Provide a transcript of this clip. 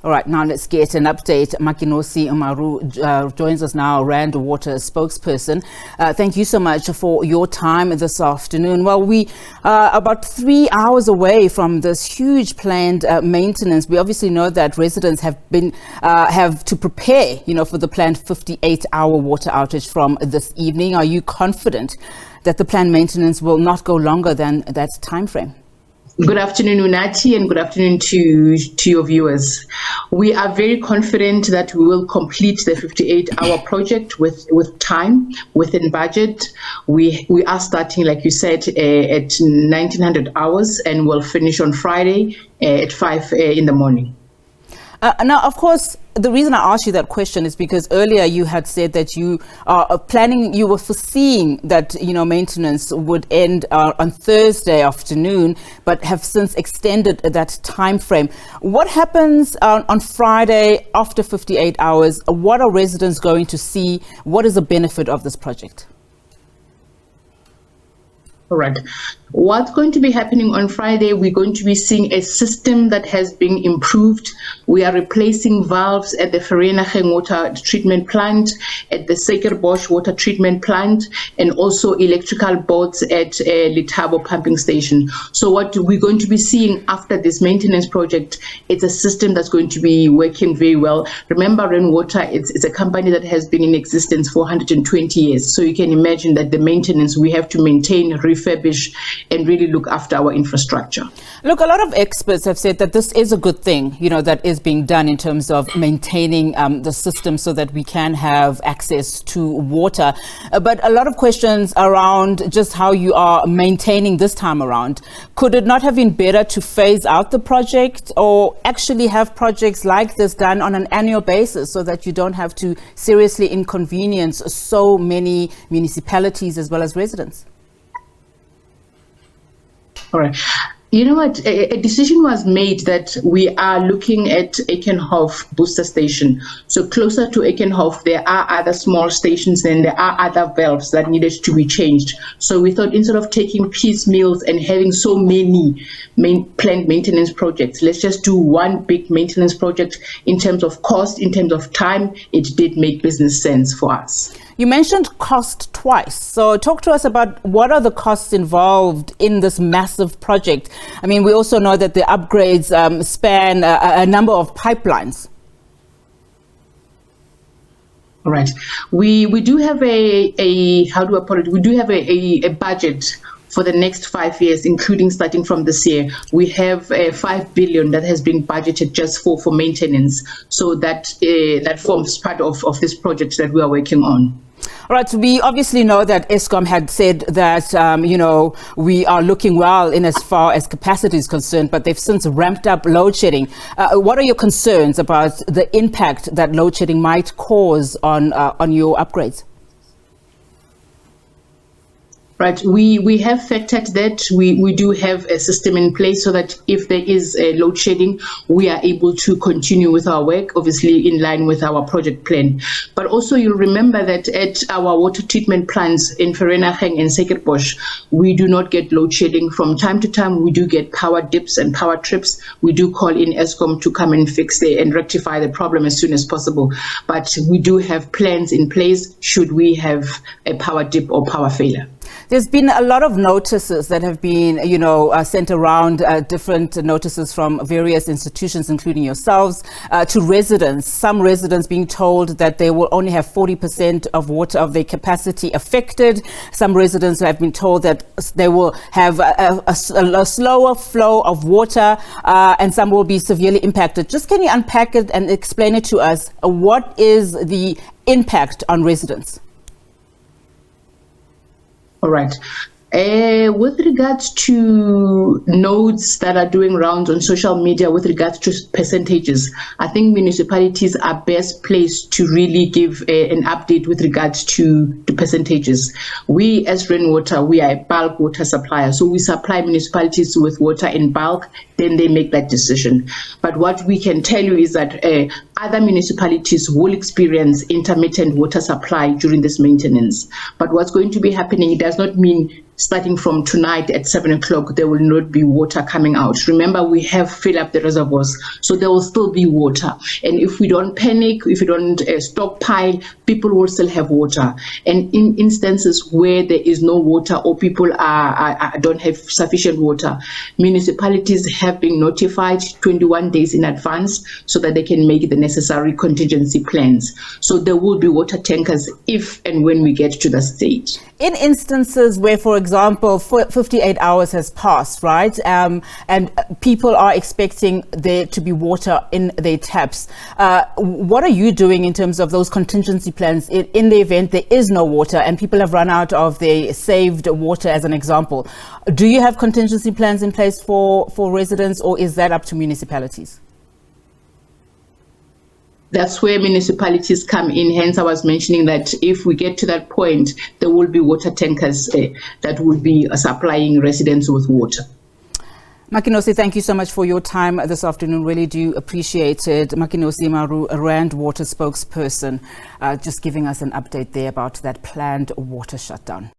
All right, now let's get an update. Makinosi Umaru joins us now, Rand Water spokesperson. Thank you so much for your time this afternoon. Well, we are about 3 hours away from this huge planned maintenance. We obviously know that residents have to prepare, for the planned 58-hour water outage from this evening. Are you confident that the planned maintenance will not go longer than that time frame? Good afternoon, Unati, and good afternoon to your viewers. We are very confident that we will complete the 58-hour project with time, within budget. We are starting, like you said, at 1900 hours, and we'll finish on Friday at 5 in the morning. Now, of course, the reason I asked you that question is because earlier you had said that you were foreseeing that, maintenance would end on Thursday afternoon, but have since extended that time frame. What happens on Friday after 58 hours? What are residents going to see? What is the benefit of this project? All right. What's going to be happening on Friday, we're going to be seeing a system that has been improved. We are replacing valves at the Vereeniging water treatment plant, at the Suikerbos water treatment plant, and also electrical boards at Letabo pumping station. So what we're going to be seeing after this maintenance project, it's a system that's going to be working very well. Remember, Rainwater, it's a company that has been in existence for 120 years. So you can imagine that the maintenance we have to maintain, refurbish, and really look after our infrastructure. Look, a lot of experts have said that this is a good thing, that is being done in terms of maintaining the system so that we can have access to water. But a lot of questions around just how you are maintaining this time around. Could it not have been better to phase out the project or actually have projects like this done on an annual basis so that you don't have to seriously inconvenience so many municipalities as well as residents? All right. You know what? A decision was made that we are looking at Eikenhof booster station. So closer to Eikenhof, there are other small stations and there are other valves that needed to be changed. So we thought instead of taking piecemeals and having so many planned maintenance projects, let's just do one big maintenance project. In terms of cost, in terms of time, it did make business sense for us. You mentioned cost twice. So talk to us about what are the costs involved in this massive project. I mean, we also know that the upgrades span a number of pipelines. All right. We do have we do have a budget for the next 5 years, including starting from this year. We have 5 billion that has been budgeted just for maintenance. So that forms part of this project that we are working on. All right, so we obviously know that Eskom had said that, we are looking well in as far as capacity is concerned, but they've since ramped up load shedding. What are your concerns about the impact that load shedding might cause on your upgrades? Right, we have factored that. We do have a system in place so that if there is a load shedding, we are able to continue with our work, obviously in line with our project plan. But also you'll remember that at our water treatment plants in Vereeniging and Suikerbos, we do not get load shedding. From time to time, we do get power dips and power trips. We do call in Eskom to come and fix and rectify the problem as soon as possible. But we do have plans in place should we have a power dip or power failure. There's been a lot of notices that have been, sent around, different notices from various institutions, including yourselves, to residents. Some residents being told that they will only have 40% of water of their capacity affected. Some residents have been told that they will have a slower flow of water, and some will be severely impacted. Just can you unpack it and explain it to us? What is the impact on residents? All right. With regards to nodes that are doing rounds on social media with regards to percentages, I think municipalities are best placed to really give an update with regards to percentages. We as Rainwater, we are a bulk water supplier. So we supply municipalities with water in bulk then they make that decision. But what we can tell you is that other municipalities will experience intermittent water supply during this maintenance. But what's going to be happening, it does not mean starting from tonight at 7 o'clock, there will not be water coming out. Remember, we have filled up the reservoirs, so there will still be water. And if we don't panic, if we don't stockpile, people will still have water. And in instances where there is no water or people don't have sufficient water, municipalities have been notified 21 days in advance so that they can make the necessary contingency plans. So there will be water tankers if and when we get to the stage. In instances where, for example, 58 hours has passed, right, and people are expecting there to be water in their taps, what are you doing in terms of those contingency plans in the event there is no water and people have run out of their saved water, as an example? Do you have contingency plans in place for residents, or is that up to municipalities? That's where municipalities come in. Hence, I was mentioning that if we get to that point, there will be water tankers that will be supplying residents with water. Makinosi, thank you so much for your time this afternoon. Really do appreciate it. Makinosi Maru, a Rand Water spokesperson, just giving us an update there about that planned water shutdown.